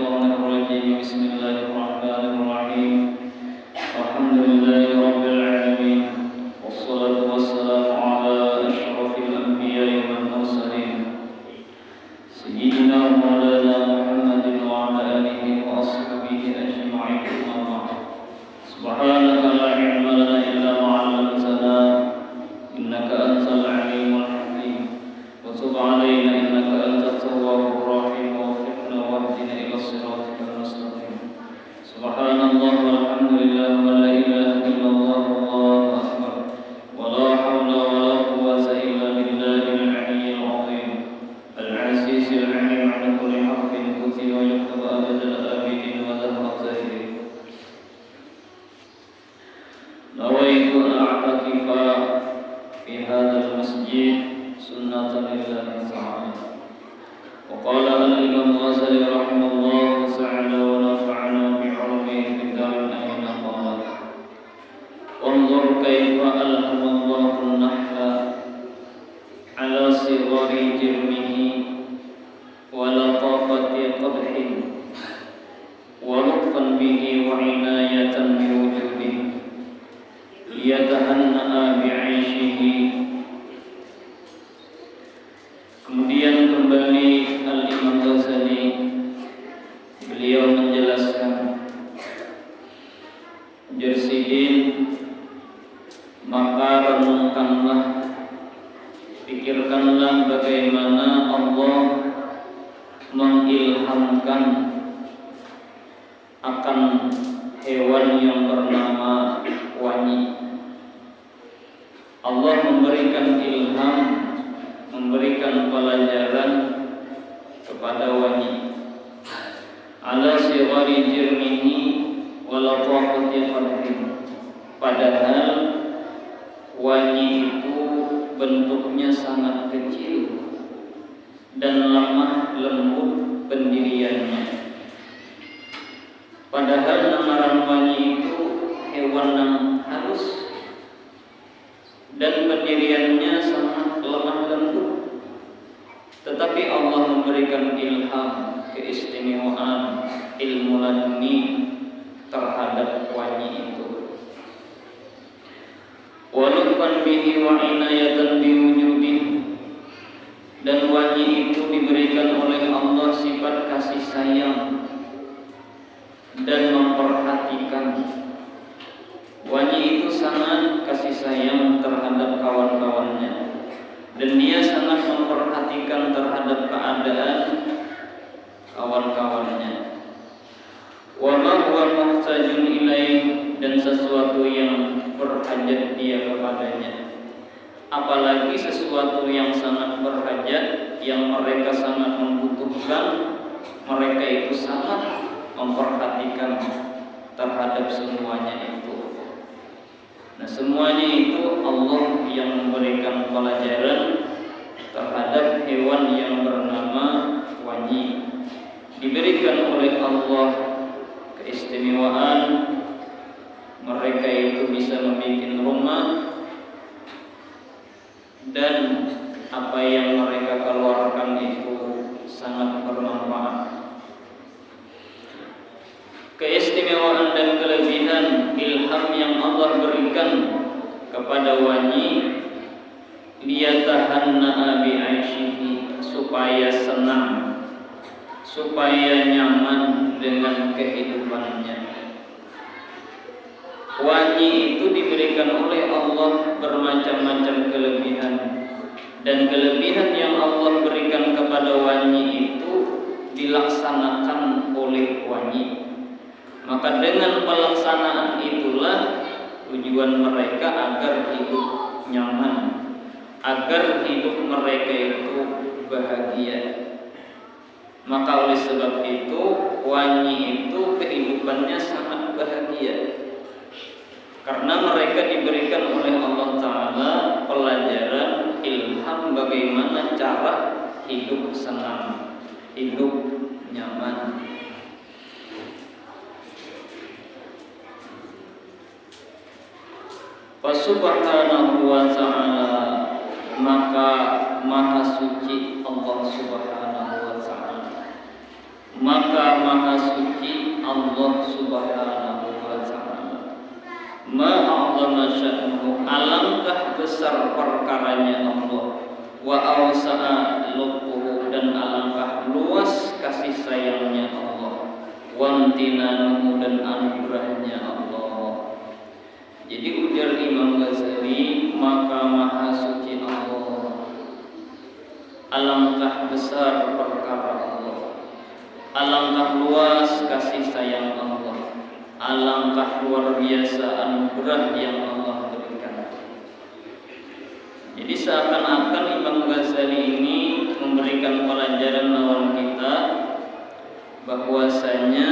الشيطان الرجيم بسم الله الرحمن الرحيم الحمد لله رب العالمين والصلاة والسلام على أشرف الأنبياء والمرسلين سيدنا مولانا محمد وعلى آله وأصحابه أجمعين أما بعد سبحانك لا علم لنا إلا ما علمتنا إنك أنت العليم الحكيم وتب علينا إنك أنت التواب الرحيم ووفقنا واهدنا إلى صراطك المستقيم سبحان الله والحمد لله ولا إله إلا الله والله أكبر ولا حول ولا قوة إلا بالله العلي العظيم العزيز العليم على كل حرف كتب ويكتب أبد الآبدين وذهب الزاهرين نويت أن أعتكف في هذا المسجد سنة لله تعالى وقال الإمام الغزالي رحمه الله تعالى ونفعنا بعلمه في الدارين أين قال انظر كيف ألهم الله النحل على صغر جرمه ولطافة قبحه ولطفا به وعناية بوجوده ليتهنأ بعيشه. Kemudian kembali Al-Imam Ghazali, beliau menjelaskan Jersidin, maka renungkanlah, pikirkanlah bagaimana Allah mengilhamkan akan hewan yang bernama wanyi. Allah memberikan ilham, memberikan pelajaran kepada wanyi. Ala sighari jirmihi wa latafati qalbihi. Padahal wanyi itu bentuknya sangat kecil dan lemah lembut pendiriannya. Padahal nama wanyi itu hewan yang halus dan pendiriannya sangat lemah lembut, tetapi Allah memberikan ilham, keistimewaan, ilmu laduni terhadap wanyi itu. Walutfan bihi wa inayatan biwujudih, dan wanyi itu diberikan oleh Allah sifat kasih sayang dan memperhatikan. Wanyi itu sangat kasih sayang terhadap kawan-kawannya, dan dia sangat memperhatikan terhadap keadaan kawan-kawannya. Wa ma huwa muhtajun ilaih, dan sesuatu yang berhajat dia kepadanya. Apalagi sesuatu yang sangat berhajat, yang mereka sangat membutuhkan, mereka itu sangat memperhatikan terhadap semuanya itu. Nah, semuanya itu Allah yang memberikan pelajaran terhadap hewan yang bernama wanyi. Diberikan oleh Allah keistimewaan, mereka itu bisa membuat rumah, dan apa yang mereka keluarkan itu sangat bermanfaat. Keistimewaan dan kelebihan ilham yang Allah berikan kepada wanyi, liyatahanna'a bi'aishihi, supaya senang, supaya nyaman dengan kehidupannya. Wanyi itu diberikan oleh Allah bermacam-macam kelebihan, dan kelebihan yang Allah berikan kepada wanyi itu dilaksanakan oleh wanyi. Maka dengan pelaksanaan itulah tujuan mereka agar hidup nyaman, agar hidup mereka itu bahagia. Maka oleh sebab itu wanyi itu kehidupannya sangat bahagia, karena mereka diberikan oleh Allah Ta'ala pelajaran ilham bagaimana cara hidup senang, hidup nyaman. Subhanahu wa ta'ala, maka maha suci Allah Subhanahu wa ta'ala. maka maha suci Allah Subhanahu wa ta'ala. Ma'azama sya'nuhu, alangkah besar perkaranya Allah, wa awsa'a lutfuhu, dan alangkah luas kasih sayangnya Allah, wa amtinanuhu, dan anugerahnya Allah. Jadi ujar Imam Ghazali, maka maha suci Allah, alangkah besar perkara Allah, alangkah luas kasih sayang Allah, alangkah luar biasa anugerah yang Allah berikan. Jadi seakan-akan Imam Ghazali ini memberikan pelajaran lawan kita bahwasanya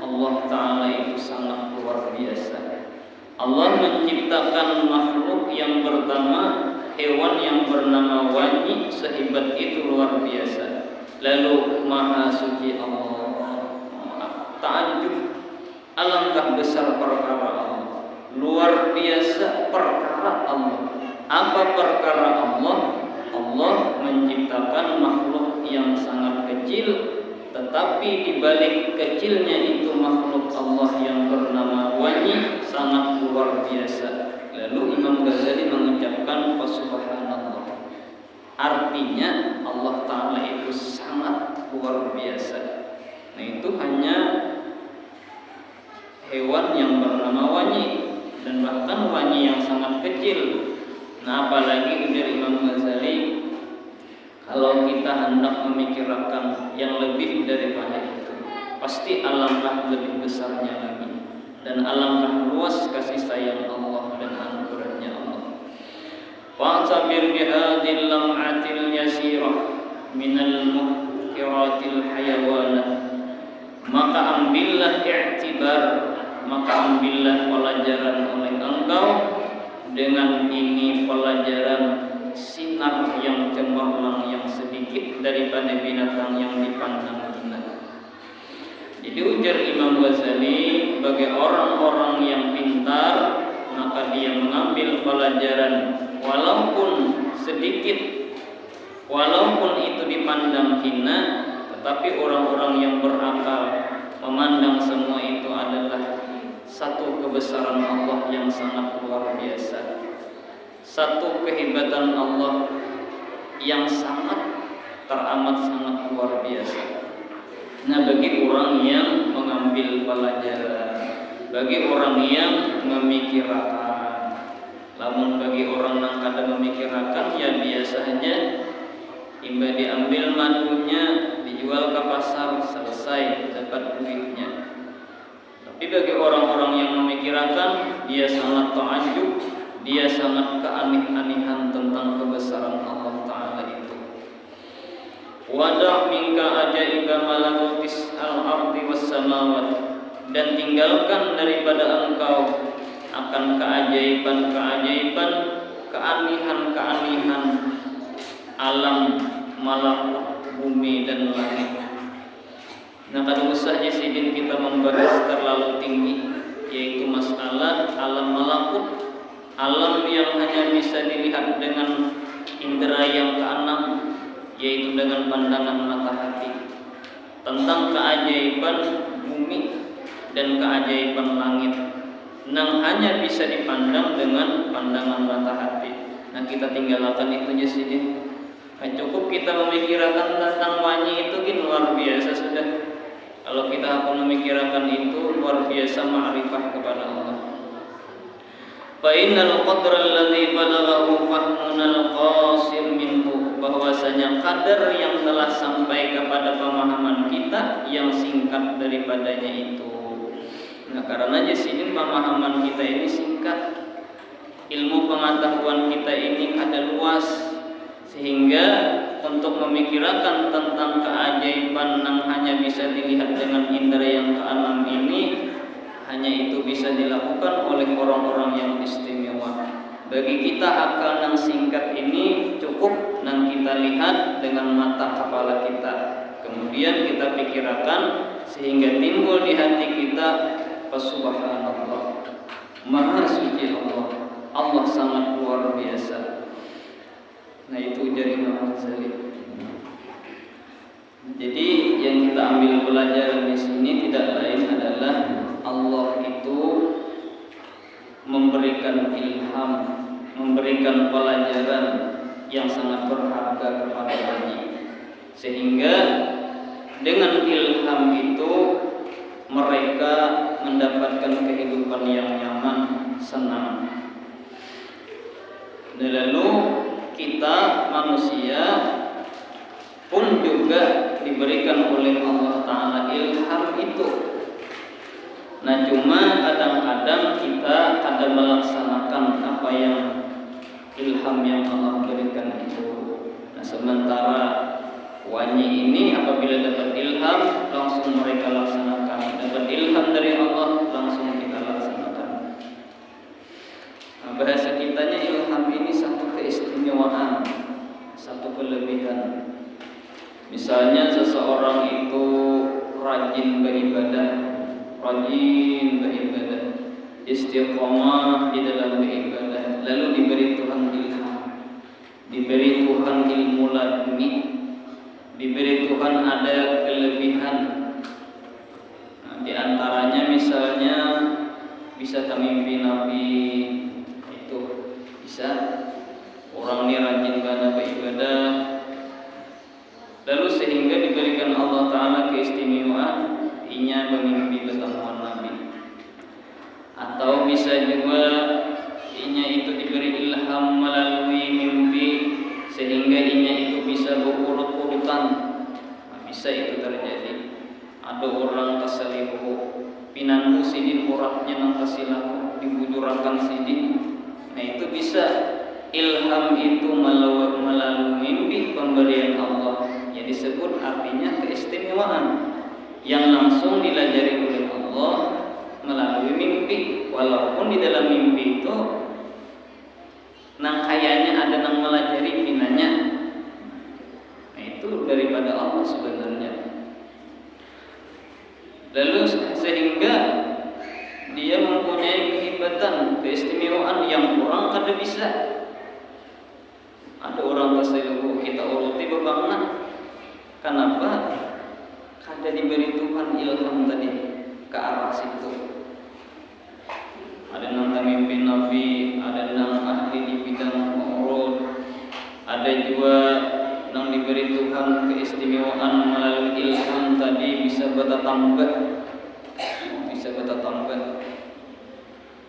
Allah Ta'ala itu sangat luar biasa. Allah menciptakan makhluk yang pertama, hewan yang bernama wanyi, sehebat itu luar biasa. Lalu maha suci Allah, ta'ajub, alangkah besar perkara Allah, luar biasa perkara Allah. Apa perkara Allah? Allah menciptakan makhluk yang sangat kecil, tetapi di balik kecilnya itu makhluk Allah yang bernama wanyi sangat luar biasa. Lalu Imam Ghazali mengucapkan subhanallah. Artinya Allah Ta'ala itu sangat luar biasa. Nah, itu hanya hewan yang bernama wanyi, dan bahkan wanyi yang sangat kecil. Nah, apalagi dari Imam Ghazali, kalau kita hendak memikirkan yang lebih daripada itu, pasti alangkah lebih besarnya lagi, dan alangkah luas kasih sayang Allah dan anugerahnya Allah. Fa'tabir bihadil lam'atil yasirah minal muhkiratil hayawanat, maka ambillah i'tibar, maka ambillah pelajaran oleh engkau dengan ini pelajaran sinar yang cemerlang yang sedikit daripada binatang yang dipandang hina. Jadi ujar Imam Ghazali, bagi orang-orang yang pintar, maka dia mengambil pelajaran walaupun sedikit, walaupun itu dipandang hina, tetapi orang-orang yang berakal memandang semua itu adalah satu kebesaran Allah yang sangat luar biasa, satu kehebatan Allah yang sangat teramat sangat luar biasa. Nah, bagi orang yang mengambil pelajaran, bagi orang yang memikirkan, namun bagi orang yang kada memikirkan, ya biasanya imba diambil madunya, dijual ke pasar, selesai dapat duitnya. Tapi bagi orang-orang yang memikirkan, dia sangat ta'ajub, dia sangat keaneh-anehan tentang kebesaran Allah Ta'ala itu. Wada' minka ajaiba malakutis al-ardi was samawat, dan tinggalkan daripada engkau akan keajaiban-keajaiban, keanehan-keanehan alam malakut bumi dan langit. Nah, kada usah Sidin kita membahas terlalu tinggi, yaitu masalah alam malakut, alam yang hanya bisa dilihat dengan indera yang keenam, yaitu dengan pandangan mata hati, tentang keajaiban bumi dan keajaiban langit yang hanya bisa dipandang dengan pandangan mata hati. Nah, kita tinggalkan itu aja Sidin. Nah, cukup kita memikirkan tentang wanyi itu luar biasa sudah. Kalau kita akan memikirkan itu, luar biasa ma'rifah kepada Allah. Fa innal qadra alladhi balaghahu fahmunal qasir minhu, bahwasanya kadar yang telah sampai kepada pemahaman kita yang singkat daripadanya itu. Nah, karena di sini pemahaman kita ini singkat, ilmu pengetahuan kita ini kada luas, sehingga untuk memikirkan tentang keajaiban yang hanya bisa dilihat dengan indera yang keenam ini, hanya itu bisa dilakukan oleh orang-orang yang istimewa. Bagi kita akal yang singkat ini cukup yang kita lihat dengan mata kepala kita, kemudian kita pikirkan sehingga timbul di hati kita, subhanallah, maha suci Allah, Allah sangat luar biasa. Nah, itu jadi Imam Ghazali. Jadi yang kita ambil pelajaran di sini tidak lain adalah Allah itu memberikan ilham, memberikan pelajaran yang sangat berharga kepada kami, sehingga dengan ilham itu mereka mendapatkan kehidupan yang nyaman, senang. Dan lalu kita manusia pun juga diberikan oleh Allah Ta'ala ilham itu. Nah, cuma kadang-kadang kita ada melaksanakan apa yang ilham yang Allah berikan itu. Nah, sementara Wanyi ini apabila dapat ilham langsung mereka laksanakan. Dapat ilham dari Allah langsung kita laksanakan. Nah, bahasa kitanya ilham ini satu keistimewaan, satu kelebihan. Misalnya seseorang itu rajin beribadah, istiqomah di dalam beribadah, lalu diberi Tuhan ilham, diberi Tuhan ilmu laduni, diberi Tuhan ada kelebihan. Nah, di antaranya misalnya bisa tamimpi Nabi, itu bisa orang ini rajin beribadah, lalu sehingga diberikan Allah Ta'ala keistimewaan inya memimpi pertemuan Nabi. Atau bisa juga inya itu diberi ilham melalui mimpi sehingga inya itu bisa berurut-urutan. Nah, bisa itu terjadi. Ada orang tasalihu pinanmu sidin uratnya nang kasilahu dibujurakan sidin. Nah, itu bisa ilham itu melalui mimpi pemberian Allah. Yang disebut artinya keistimewaan yang langsung dilajari oleh Allah melalui mimpi, walaupun di dalam mimpi itu nang kayaknya ada nang melajari pinanya. Nah, itu daripada Allah sebenarnya. Lalu sehingga dia mempunyai kehebatan, keistimewaan yang orang kada bisa. Ada orang tasawuf kita uruti bebangan. Kenapa? Kada diberi Tuhan ilham tadi ke arah situ. Ada yang memimpin Nabi, ada yang ahli di bidang urut, ada juga yang diberi Tuhan keistimewaan melalui ilham tadi bisa bertatambah.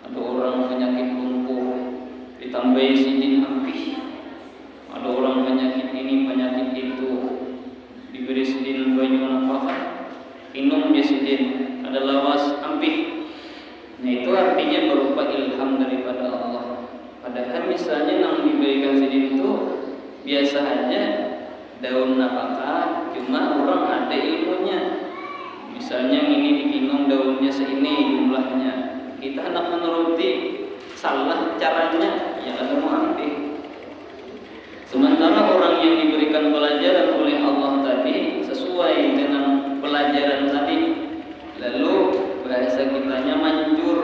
Ada orang penyakit lumpuh ditambahi sidin ampih. Ada orang penyakit ini penyakit itu diberi sidin banyu nafkah, minum ya sidin, ada lawas ampih. Nah, itu artinya berupa ilham daripada Allah. Padahal misalnya yang diberikan sidin itu biasa aja daun nafkah, cuma orang ada ilmunya. Misalnya ini diminum daunnya seini jumlahnya, kita hendak menuruti salah caranya, ya ada ampih. Sementara orang yang diberikan pelajaran oleh Allah tadi sesuai dengan pelajaran tadi, lalu bahasa kitanya manjur,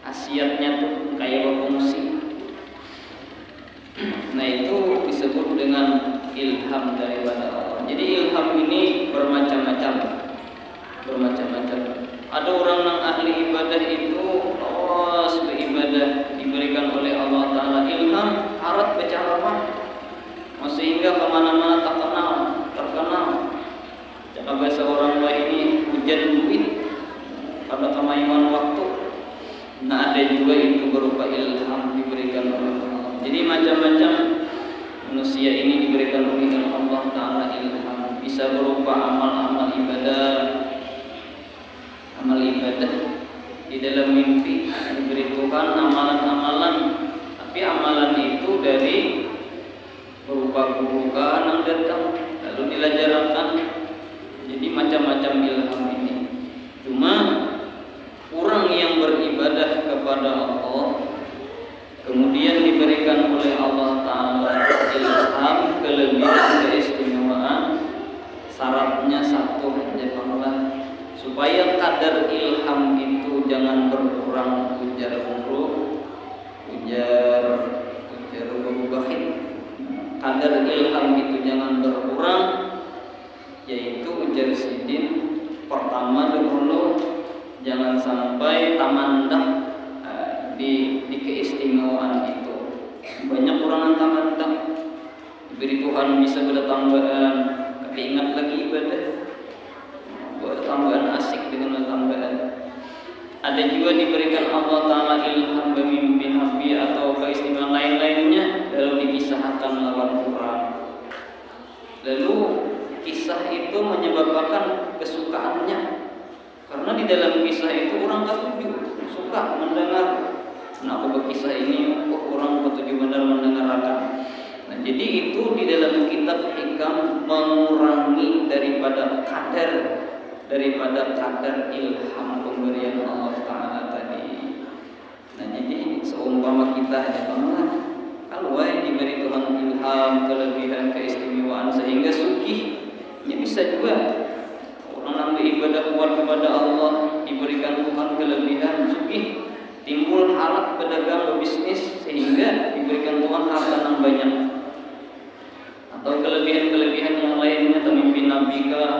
khasiatnya tuh kayak berfungsi. Nah, itu disebut dengan ilham daripada Allah. Jadi ilham ini bermacam-macam. Ada orang yang ahli ibadah itu terus beribadah, diberikan oleh Allah Ta'ala ilham, harat berceramah, sehingga kemana-mana terkenal. Jika bahasa orang lain ini hujan duit pada kemajuan waktu. Nah, ada juga itu berupa ilham diberikan oleh Allah. Jadi macam-macam manusia ini diberikan oleh Allah Ta'ala ilham. Bisa berupa amal-amal ibadah di dalam mimpi diberi Tuhan amalan-amalan, tapi amalan itu dari berupa keburukan yang datang lalu dilajarkan. Jadi macam-macam ilham ini. Cuma orang yang beribadah kepada Allah kemudian diberikan oleh Allah Ta'ala ilham, kelebihan, keistimewaan, syaratnya satu aja Allah, supaya kadar ilham itu jangan berkurang, ujar berubah. Kadar ilham itu jangan berkurang, yaitu ujar Sidin, pertama dulu jangan sampai tamandak di keistimewaan itu. Banyak orang yang tamandak, diberi Tuhan bisa bertambahan, tapi ingat lagi ibadah, buat tambahan asik dengan tambahan. Ada juga diberikan Allah Ta'ala ilham memimpin Nabi atau keistimewaan lain-lainnya, lalu dipisahkan lawan Quran. Lalu kisah itu menyebabkan kesukaannya, karena di dalam kisah itu orang ketujuh suka mendengar. Kenapa berkisah ini? Orang ketujuh benar mendengarkan. Nah, jadi itu di dalam kitab Hikam mengurangi daripada kadar ilham pemberian Allah Ta'ala tadi. Nah, jadi seumpama kita kalau diberi Tuhan ilham, kelebihan, keistimewaan sehingga sugih, ya bisa juga orang nambah ibadah kuat kepada Allah, diberikan Tuhan kelebihan, sugih, timbul harap pedagang berbisnis sehingga diberikan Tuhan harta yang banyak, atau kelebihan-kelebihan yang lainnya, pemimpin Nabi kah,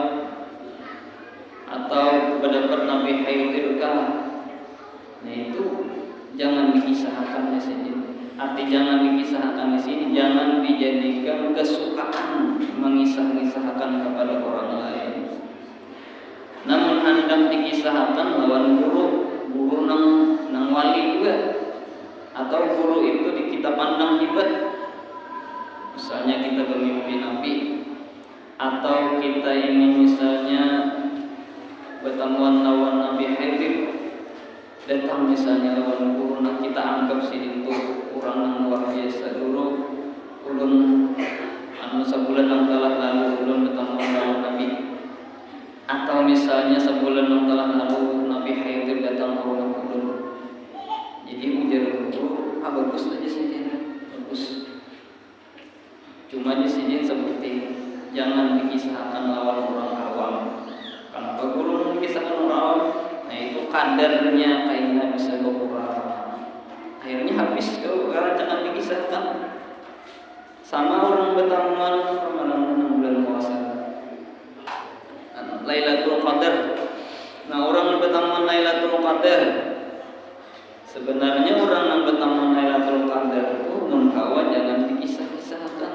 atau pendapat Nabi Khaidir kah. Nah, itu jangan dikisahkan di sini. Arti jangan dikisahkan di sini, jangan dijadikan kesukaan mengisah-kisahkan kepada orang lain. Namun hendak dikisahkan lawan guru nang wali juga, atau guru itu kita pandang hebat. Misalnya kita bermimpi Nabi, atau kita ini misalnya bertemuan lawan Nabi Khidir, datang misalnya lawan guru, nah kita anggap si itu orang yang luar biasa. Dulu ulun sebulan yang telah lalu ulun bertemuan lawan Nabi, atau misalnya sebulan yang telah lalu Nabi Khidir datang ke rumah ulun. Jadi ujar guru, bagus aja sih, bagus. Cuma di sini seperti jangan dikisahkan lawan orang awam. Kenapa guru mengisahkan orang awam? Nah, itu kadarnya kayaknya bisa berkurang. Akhirnya habis karena jangan dikisahkan. Sama orang bertemuan malam bulan puasa, Lailatul Qadar. Nah, orang bertemuan Lailatul Qadar, sebenarnya orang yang bertemuan Lailatul Qadar itu mun kawan jangan dikisah-kisahkan.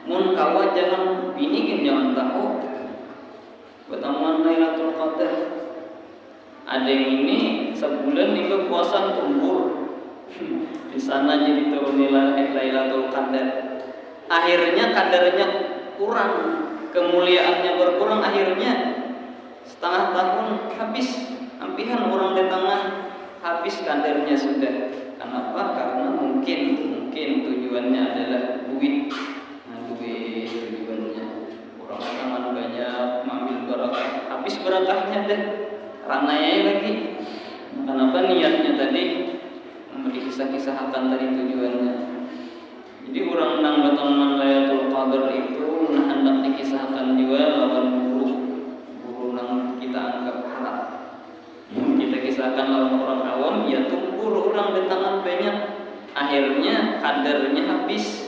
Mun kawan jangan binikin, jangan tahu pertemuan Lailatul Qadar. Ada yang ini sebulan di puasa tumpul di sana jadi turun nilai Lailatul Qadar. Akhirnya kadarnya kurang, kemuliaannya berkurang. Akhirnya setengah tahun habis, hampiran orang di tengah habis kadarnya sudah. Kenapa? Karena mungkin tujuannya adalah duit. Tujuannya orang tangan banyak, mengambil barakah, habis barakahnya deh, rananya lagi. Kenapa? Niatnya tadi dikisah-kisahkan tadi tujuannya. Jadi orang nang berteman Lailatul Qadar itu hendak dikisahkan juga lawan guru nang kita anggap haram. Kita kisahkan lawan orang awam, ya tumpul orang di tangan banyak. Akhirnya kadarnya habis,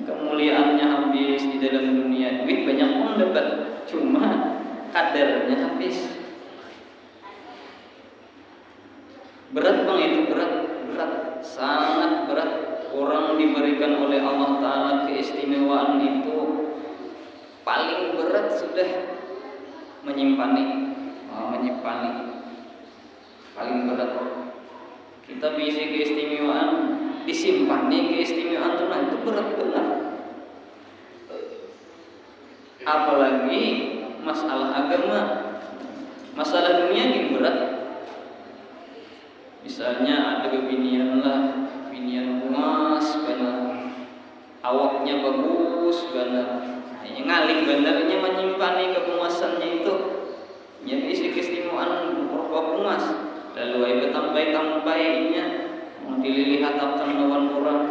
kemuliaannya habis di dalam dunia. Duit banyak pun dapat, cuma kadarnya habis. Berat bang itu, berat, sangat berat. Orang diberikan oleh Allah Ta'ala keistimewaan itu paling berat sudah menyimpannya, paling berat. Kita bisa keistimewaan, disimpannya keistimewaan itu berat benar. Apalagi masalah agama, masalah dunia ini berat. Misalnya ada kebinian emas benar, awaknya bagus benar, ngalih benarnya menyimpan kepuasannya itu, jadi isi keistimewaan berupa emas. Lalu ada tampai-tampainya mau dilihatkan lawan orang.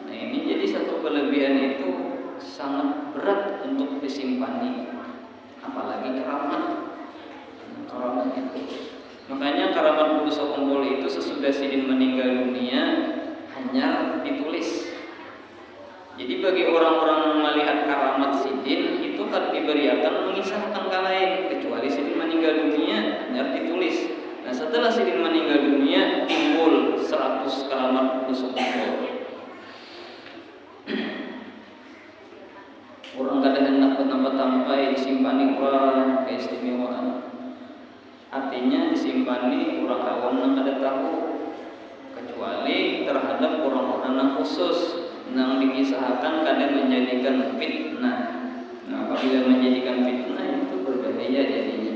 Nah, ini jadi satu kelebihan itu sangat berat untuk disimpani, apalagi keramat itu. Makanya karamat Guru Sokombol itu sesudah Sidin meninggal dunia hanya ditulis. Jadi bagi orang-orang melihat karamat Sidin itu kada diberiakan mengisahkan ka lain kecuali sidin meninggal dunia hanya ditulis. Nah setelah sidin meninggal dunia timbul 100 keramat khusus orang kada hendak tampai disimpani orang keistimewaan. Artinya disimpani orang awam yang kada tahu kecuali terhadap orang-orang yang khusus yang dikisahkan kadang menjadikan fitnah. Nah apabila menjadikan fitnah itu berbahaya jadinya.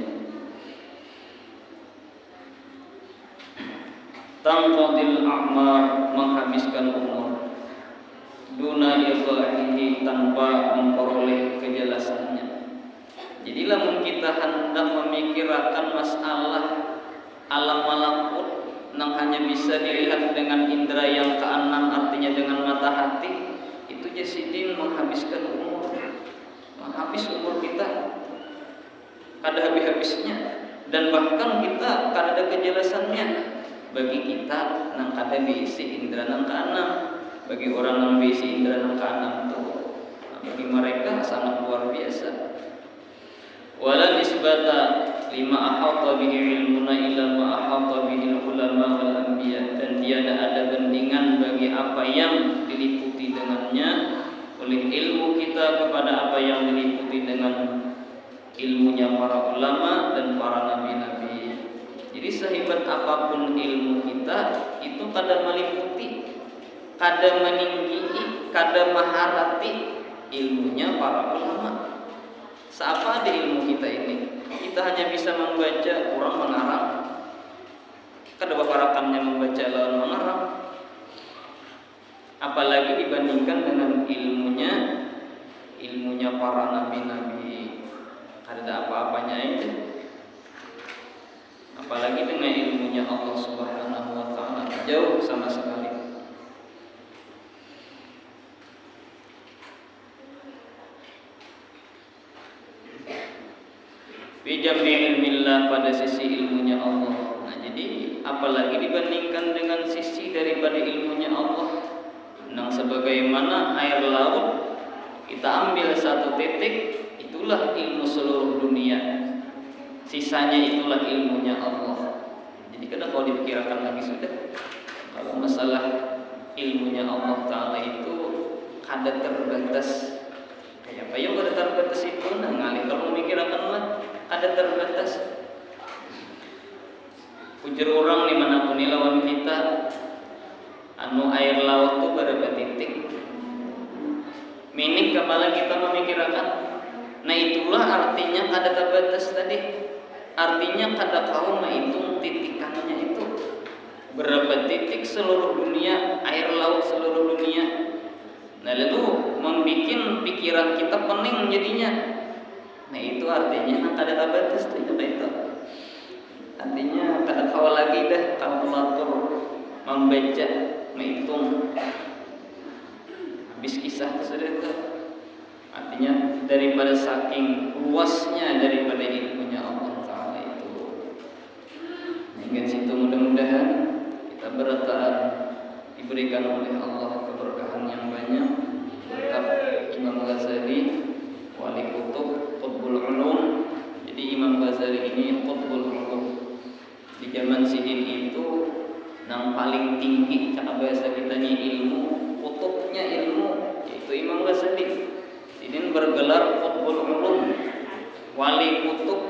Tangqadil a'mar, menghabiskan umur, duna iqa'ihi, tanpa memperoleh kejelasannya. Jadi lamun kita hendak memikirkan masalah alam malakut yang hanya bisa dilihat dengan indera yang keenam, artinya dengan mata hati, itu jasidin menghabiskan umur, menghabis umur kita kada habis-habisnya, dan bahkan kita kada ada kejelasannya. Bagi kita nang kada diisi indera nang keenam, bagi orang yang diisi indera nang keenam itu, bagi mereka sangat luar biasa. Wala nisbata lima ahata bihi ilmuna illa ma ahata bihi ulama wal anbiya, dan tiada ada bandingan bagi apa yang diliputi dengannya oleh ilmu kita kepada apa yang diliputi dengan ilmunya para ulama dan para nabi-nabi. Jadi sehebat apapun ilmu kita itu kada meliputi, kada meninggi, kada maharati ilmunya para ulama. Seapa ada ilmu kita ini? Kita hanya bisa membaca, orang mengarang. Kada baparakannya membaca lawan mengarang. Apalagi dibandingkan dengan ilmunya para nabi-nabi. Kada ada apa-apanya itu. Apalagi dengan ilmunya Allah Subhanahu wa taala, jauh sama sekali. Fi jam'i ilmillah, pada sisi ilmunya Allah. Nah, jadi apalagi dibandingkan dengan sisi daripada ilmunya Allah. Nah, sebagaimana air laut kita ambil satu titik, itulah ilmu seluruh dunia. Sisanya itulah ilmunya Allah. Jadi kada kau dipikirkan lagi sudah. Kalau masalah ilmunya Allah Ta'ala itu kada terbatas. Kayak apa yang kada terbatas itu? Nah, ngalih kalau memikirkan lah ada terbatas. Ujar orang dimanapun lawan kita, anu air laut tu berapa titik? Minik kepala kita memikirkan. Nah itulah artinya kada terbatas tadi. Artinya kada kau menghitung titikannya itu. Berapa titik seluruh dunia, air laut seluruh dunia. Nah itu membuat pikiran kita pening jadinya. Nah itu artinya kada terbatas itu. Artinya kada kau lagi dah kalkulator membaca, menghitung. Habis kisah sudah itu. Artinya daripada saking luasnya daripada ilmunya Allah Ta'ala itu. Hingga situ mudah-mudahan kita bertahan diberikan oleh Allah keberkahan yang banyak. Berkat Imam Ghazali, wali kutub, qutbul ulum. Jadi Imam Ghazali ini qutbul ulum. Di zaman sidin itu yang paling tinggi cara bahasa kita ni ilmu, kutubnya ilmu, yaitu Imam Ghazali. Sidin bergelar qutbul ulum, wali kutub,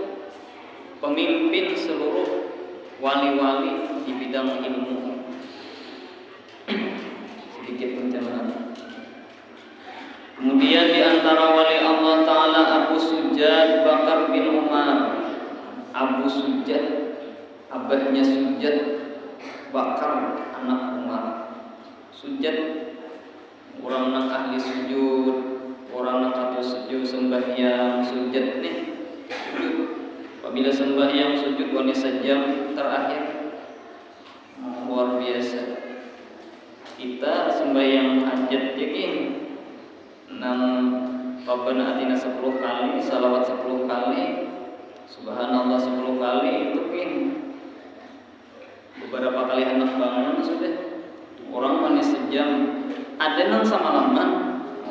pemimpin seluruh wali-wali di bidang ilmu. Sedikit pencerahan. Kemudian di antara wali Allah Ta'ala Abu Sujad Bakar bin Umar. Abu Sujad, abahnya Sujad, Bakar anak Umar. Sujad orang yang ahli sujud, orang yang kata sujud sembahyang, sujud nih sujud. Apabila sembahyang sujud wani sejam terakhir, luar biasa. Kita sembahyang hajat yakin nang Rabbana atina 10 kali, salawat 10 kali, subhanallah 10 kali, itu kan beberapa kali anak bangun sudah. Orang mani sejam, ada nang sama lama,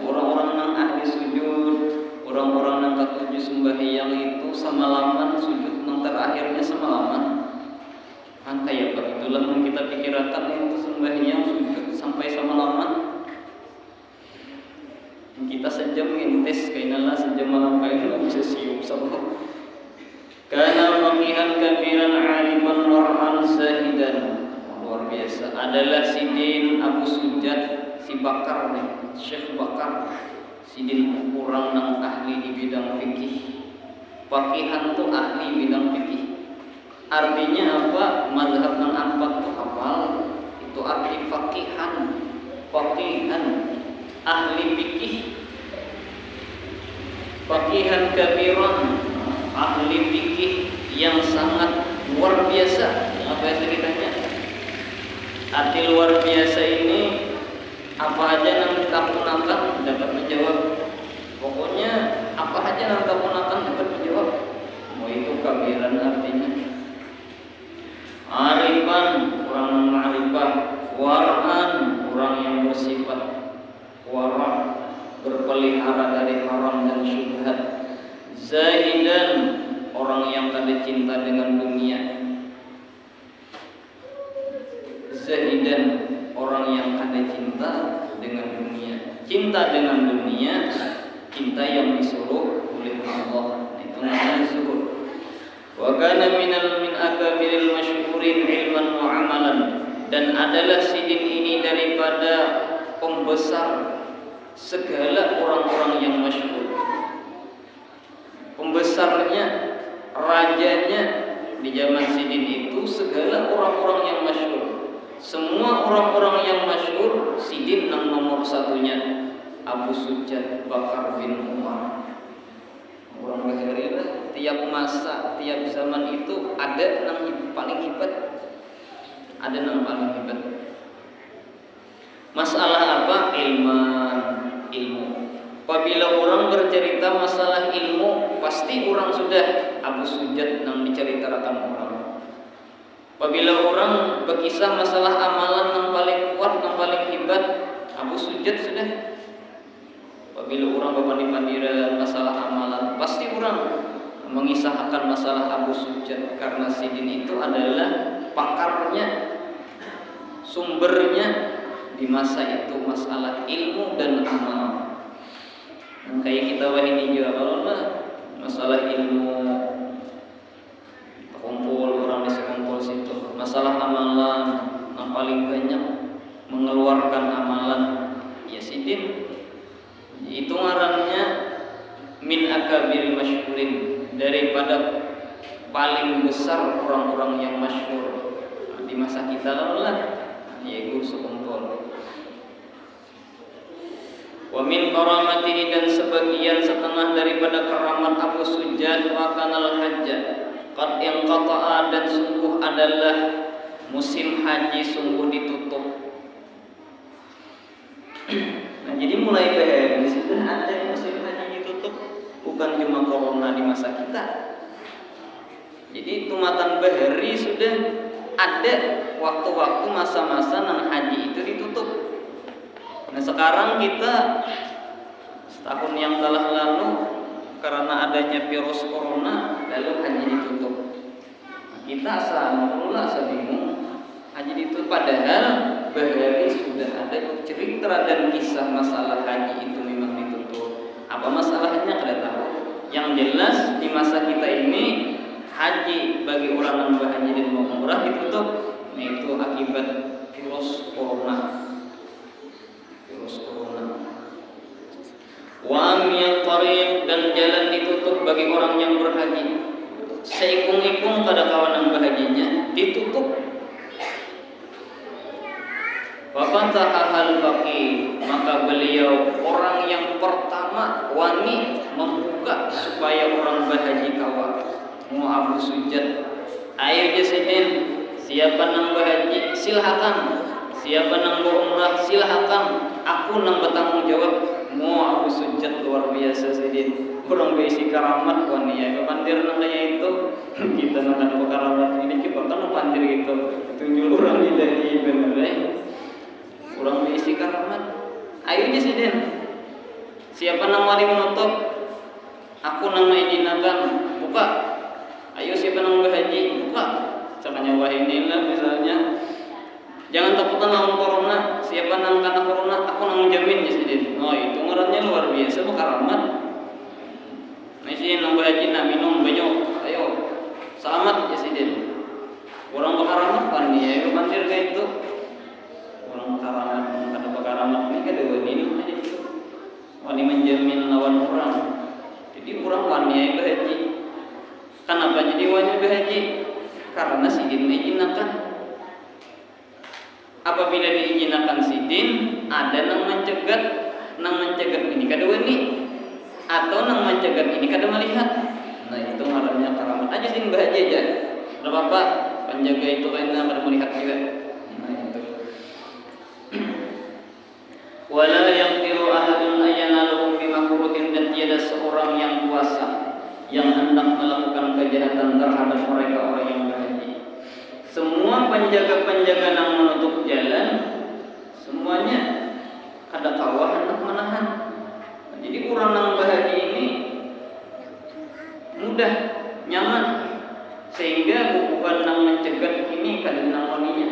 orang-orang nang ahli sujud, orang-orang nang samalaman sujud nang terakhirnya samalaman kan kayak begitulah mun kita pikirkan itu sembahyang sujud sampai samalaman kita sejam ngintes kainala sejam malam kainala bisa siup sama kana faqihan kabiran aliman war'an zahidan luar biasa adalah Sidin Abu Sujad si Bakar nih Syekh Bakar Sidin kurang nang ahli di bidang fikih. Faqihan tuh ahli bidang fikih. Artinya apa? Mazhab nang empat tuh hafal. Itu arti faqihan. Faqihan ahli fikih. Faqihan kabiran ahli fikih yang sangat luar biasa. Apa yang ceritanya? Arti luar biasa ini apa aja yang kita gunakan dapat menjawab. Pokoknya apa aja yang kita gunakan dapat menjawab. Mau itu kabiran artinya. Arifan orang ma'rifah, war'an orang yang bersifat wara, berpelihara dari haram dan syubhat. Zahidan orang yang kada cinta dengan dunia. Zahidan orang yang ada cinta dengan dunia. Cinta dengan dunia, cinta yang disuruh oleh Allah. Itu namanya zuhud. Wa kana min akabiril masyhurin ilman wa amalan. Dan adalah Sidin ini daripada pembesar segala orang-orang yang masyhur. Pembesarnya, rajanya di zaman Sidin itu segala orang-orang yang masyhur. Semua orang-orang yang masyhur Sidin nang nomor satunya Abu Sujad Bakar bin Umar. Orang Bahari lah, tiap masa, tiap zaman itu ada nang paling hebat. Ada nang paling hebat. Masalah apa? Ilmu. Apabila orang bercerita masalah ilmu, pasti orang sudah Abu Sujad nang diceritakan orang. Apabila orang berkisah masalah amalan yang paling kuat, yang paling hebat, Abu Sujad sudah. Apabila orang berpandai-pandai masalah amalan, pasti orang mengisahkan masalah Abu Sujad karena Sidin itu adalah pakarnya, sumbernya di masa itu masalah ilmu dan amal. Kayak kita ini juga kalau masalah ilmu kumpul orang di sekumpul situ. Masalah amalan yang paling banyak mengeluarkan amalan ya Sidin. Itu ngarannya min akabir masyhurin, daripada paling besar orang-orang yang masyhur di masa kita lah yaitu sekumpul. Wa min karamatihi, dan sebagian setengah daripada keramat Abu Sujad wa kanal hajjah qad inqata'a, dan sungguh adalah musim haji sungguh ditutup. Nah, jadi mulai dari sudah ada musim haji ditutup, bukan cuma corona di masa kita. Jadi tumatan bahari sudah ada waktu-waktu masa-masa nang haji itu ditutup. Nah, sekarang kita setahun yang telah lalu karena adanya virus corona lalu haji ditutup. Kita asa bingung haji ditutup, padahal bahari sudah ada cerita dan kisah masalah haji itu memang ditutup. Apa masalahnya kada tahu. Yang jelas di masa kita ini haji bagi orang yang berhaji dan mau umrah ditutup, yaitu akibat virus corona. Wa amiyat tariq, dan jalan ditutup bagi orang yang berhaji. Seikung-ikung pada kawan yang berhajinya ditutup. Fafatahal faqih, maka beliau orang yang pertama wani membuka supaya orang berhaji kawan. Mu Abu Sujad, ayo Sidin, siapa nang berhaji silakan, siapa nang berumrah silakan, aku nang bertanggung jawab. Mu Abu Sujad luar biasa Sidin, orang berisi karamat wani ya, pandir nang kayak itu kita nang ada karamat ini kita kan pandir gitu, tunjuk orang dari bener. Orang berisi karamat. Ayo Sidin, siapa nang wali menutup, aku nang mengizinakan buka. Ayo siapa yang berhaji, buka. Caranya wahinilah misalnya. Jangan takutan lawan corona. Siapa nang kena corona, aku nang jamin ya sidin. Oh itu ngarannya luar biasa, bukan rahmat. Mesin nang berhaji nak minum banyak. Ayo selamat ya sidin. Orang bakar rahmat kan dia, ayo bantir kayak itu. Orang bakar rahmat, kata bakar rahmat ini kan dua ini aja itu. Wani menjamin lawan orang. Jadi orang wani berhaji. Kenapa jadi wani berhaji? Karena sidin diizinakan. Apabila diizinakan sidin, ada nang mencegat ini kada wani, atau nang mencegat ini kada melihat. Nah itu ngarannya karamat aja sidin berhaji aja. Tidak apa-apa, penjaga itu lainnya kada melihat juga. Nah itu. Wala yaqdiru ahadun ayyanaluhum bimakruhin, dan tiada seorang yang kuasa yang hendak melakukan kejahatan terhadap mereka orang yang berhaji. Semua penjaga-penjaga yang menutup jalan, semuanya ada kawah hendak menahan. Jadi orang yang berhaji ini mudah, nyaman, sehingga bukan yang mencegat ini kada namanya.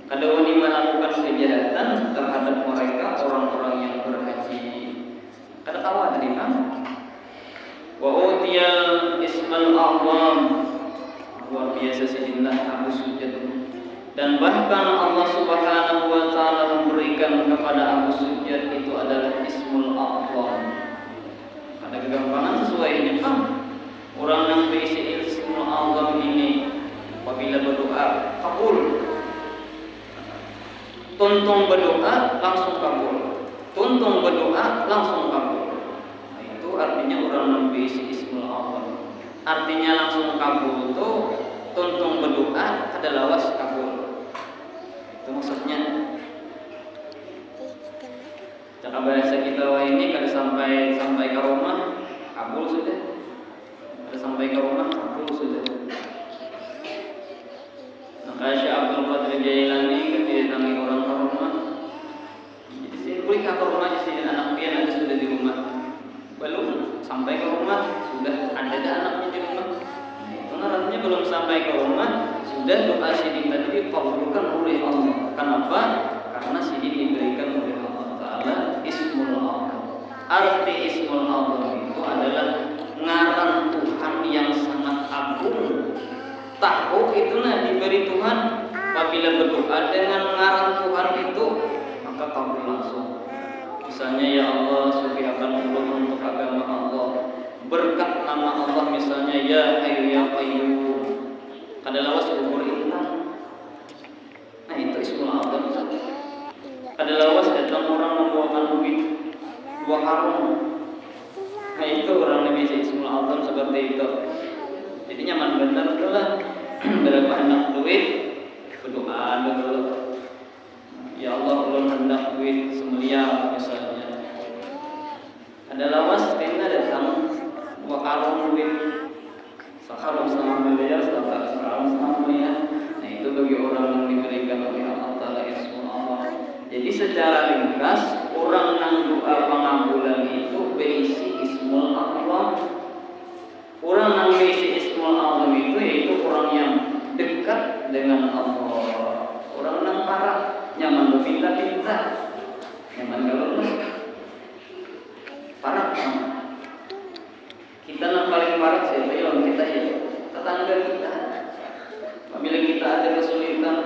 Kada wani melakukan kejahatan terhadap mereka orang-orang yang berhaji. Kada kawah tadi kan? Wa utiyal ismal a'zam, luar biasa sidinlah Abu Sujud. Dan bahkan Allah Subhanahu wa taala memberikan kepada Abu Sujud itu adalah ismul a'zam. Ada kegampangan sesuai ini kan? Orang yang berisi ismul a'zam ini apabila berdoa kabul. Tuntung berdoa langsung kabul. Tuntung berdoa langsung kabul. Artinya orang nabi ismul a'zam. Artinya langsung kabul itu tuntung berdoa ada lawas kabul. Itu maksudnya. Cara bahasa kita ini kada sampai ke rumah kabul sudah. Kada sampai ke rumah kabul sudah. Maka Syekh Abdul Qadir Jailani ketika datang orang ke rumah, jadi sini boleh ke rumah sini anak pian ada sudah di rumah. Belum sampai ke rumah sudah ada anaknya di rumah. Itu artinya belum sampai ke rumah sudah doa sidin tadi dikabulkan oleh Allah. Kenapa? Karena sidin diberikan oleh Allah Taala ismul a'zam. Arti ismul a'zam itu adalah ngaran Tuhan yang sangat agung. Tahu itulah diberi Tuhan. Apabila berdoa dengan ngaran Tuhan itu maka kabul langsung. Misalnya ya Allah subihakan Allah untuk agama Allah, berkat nama Allah misalnya ya Hayyu ya Qayyum, kada lawas kubur intan. Nah itu ismul a'zam. Kada lawas datang orang membawakan duit 2 karung. Nah itu orang yang bisa ismul a'zam seperti itu. Jadi nyaman benar lah. Berapa hendak duit berdoa dulu. Ya Allah belum hendak duit semiliar misalnya. Ada lawas kena datang 2 karung duit. Sekarang sama miliar, sekarang sama miliar. Nah itu bagi orang yang diberikan oleh Allah Taala ismul a'zam. Jadi secara ringkas orang yang doa pengabulan itu berisi ismul a'zam. Orang yang berisi ismul a'zam itu yaitu orang yang dekat dengan Allah. Orang yang parah nyaman berpinta-pinta, nyaman kalau parah. Kita yang paling parah siapa ya? Kita ya, tetangga kita. Apabila kita ada kesulitan,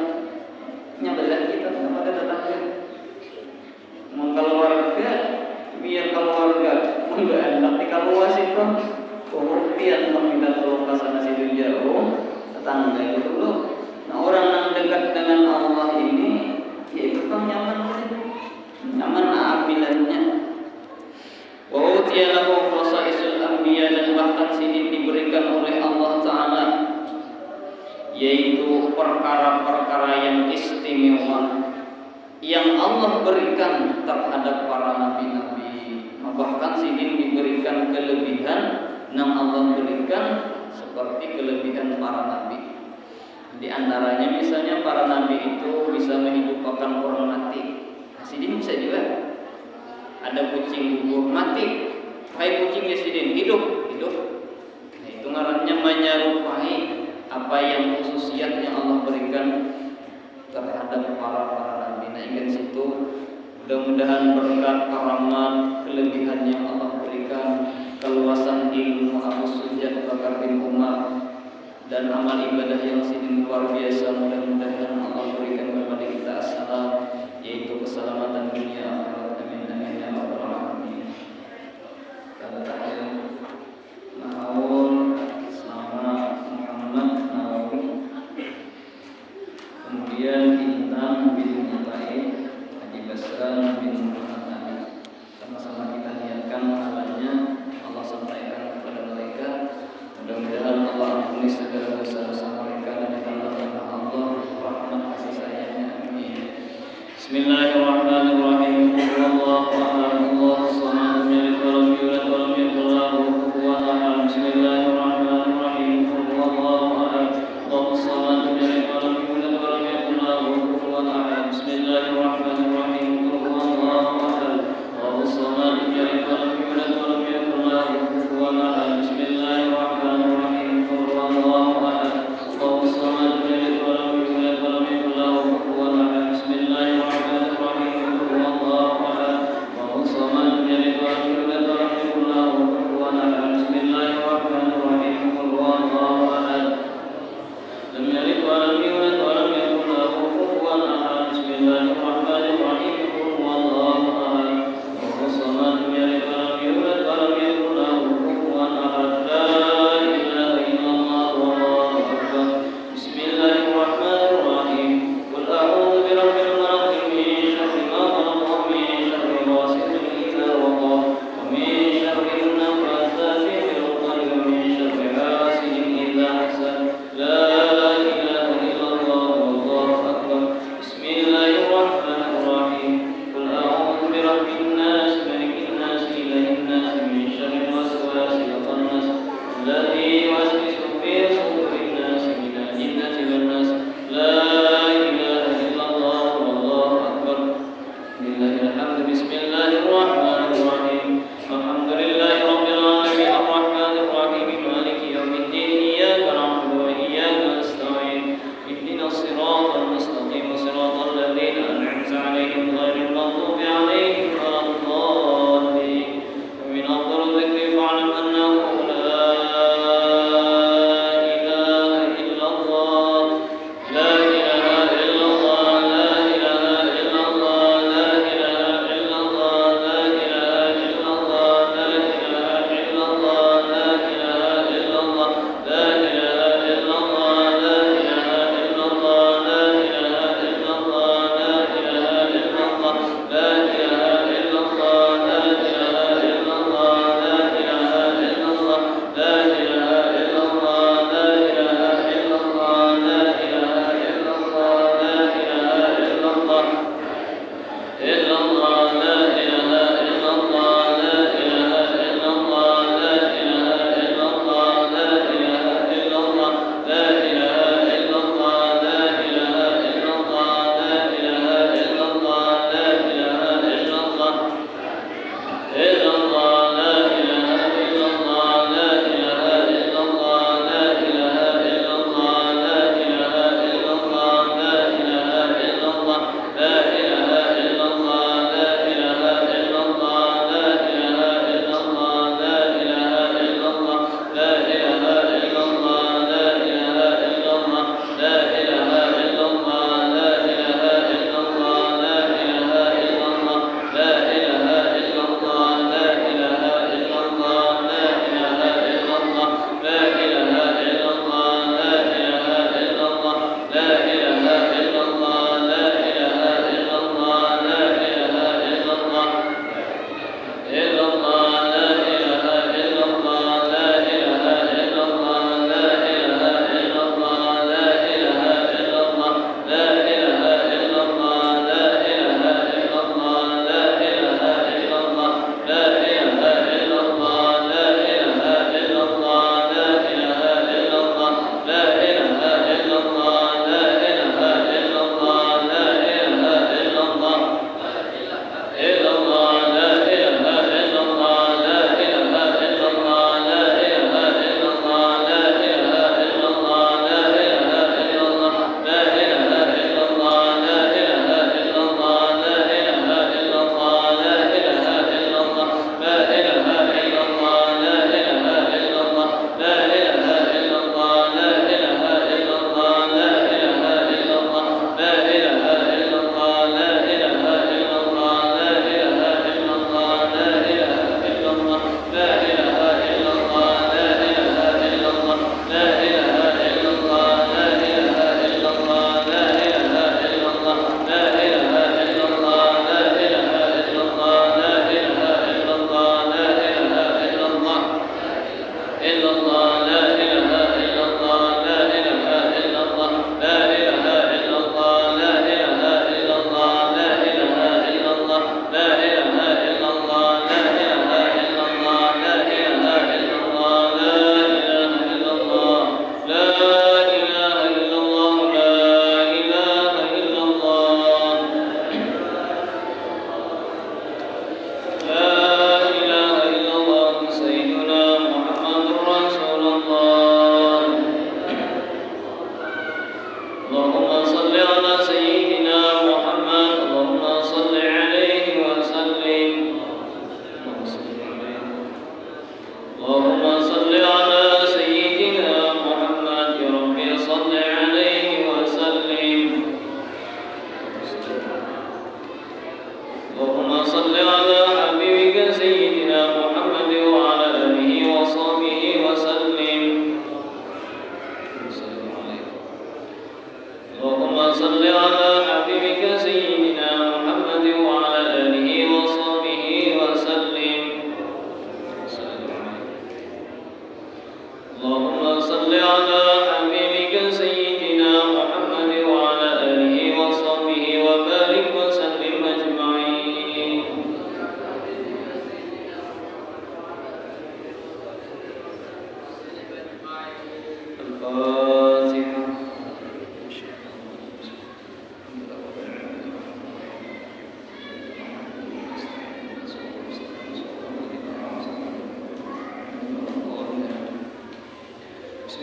nyabelah kita kepada tetangga. Keluarga, biar keluarga enggak enak di kaluas itu. Kemudian meminta tolong ke sana situ jauh, tetangga itu dulu. Nah orang yang dekat dengan Allah ini yaitu nyaman apilannya. Wa utiya lahu khasaisul anbiya, dan bahkan sidin diberikan oleh Allah Taala yaitu perkara-perkara yang istimewa yang Allah berikan terhadap para nabi-nabi. Bahkan sidin diberikan kelebihan yang Allah berikan seperti kelebihan para nabi. Di antaranya misalnya para nabi itu bisa menghidupkan orang mati. Sidin bisa juga. Ada kucing gugur mati, hai kucing ya sidin hidup. Nah, itu pengarangnya menyerupai apa yang khususiyat yang Allah berikan terhadap para nabi. Nah, ingat situ mudah-mudahan berkat karamat kelebihan yang Allah berikan, keluasan ilmu Abu Sujat Bakar bin Umar dan amal ibadah yang sini luar biasa. Mudah-mudahan Allah berikan kepada kita assalam, yaitu keselamatan dunia akhirat. Amin amin ya rabbal alamin. Kata tahiyat Nawawi sama Muhammad Nawawi, kemudian Intan bin Mutaib, Haji Basran bin Muhammad Ali. Sama-sama kita niatkan pahalanya Allah sampaikan kepada mereka. Mudah-mudahan Allah ampuni segala dosa-dosa mereka dan ditambahkan Allah rahmat kasih sayangnya. Amin. Bismillahirrahmanirrahim.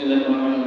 Bismillahirrahmanirrahim.